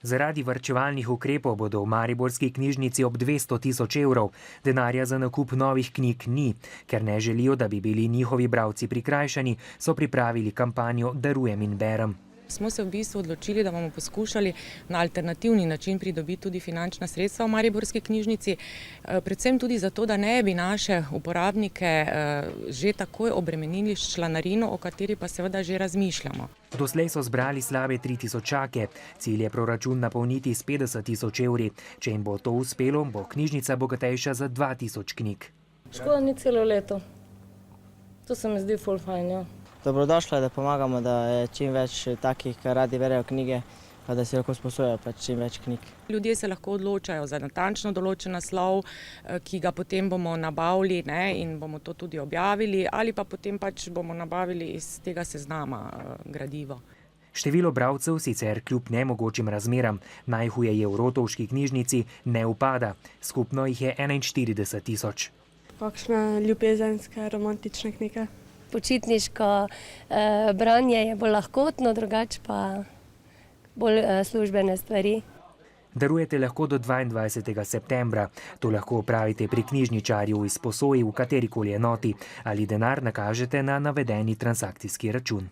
Zaradi varčevalnih ukrepov bodo v mariborski knjižnici ob 200 tisoč evrov. Denarja za nakup novih knjig ni. Ker ne želijo, da bi bili njihovi bralci prikrajšani, so pripravili kampanjo Darujem in berem. Smo se v bistvu odločili, da bomo poskušali na alternativni način pridobiti tudi finančna sredstva v mariborski knjižnici, predvsem tudi zato, da ne bi naše uporabnike že takoj obremenili s članarino, o kateri pa seveda že razmišljamo. Doslej so zbrali slabe 3 tisočake. Cilj je proračun napolniti s 50 tisoč evri. Če jim bo to uspelo, bo knjižnica bogatejša za 2 tisoč knjig. Škoda ni celo leto. To se mi zdi ful fajn, ja. Dobrodošlo je, da pomagamo, da je čim več takih, ki radi berejo knjige, pa da si lahko sposojajo čim več knjig. Ljudje se lahko odločajo za natančno določen naslov, ki ga potem bomo nabavili, in bomo to tudi objavili, ali pa potem bomo nabavili iz tega seznama gradivo. Število bralcev sicer kljub nemogočim razmeram, najhuje je v Rotovški knjižnici, ne upada. Skupno jih je 41 tisoč. Kakšne ljubezenske, romantične knjige? Počitniško branje je bolj lahkotno, drugače pa bolj službene stvari. Darujete lahko do 22. septembra. To lahko opravite pri knjižničarju v izposoji v katerikoli enoti ali denar nakažete na navedeni transakcijski račun.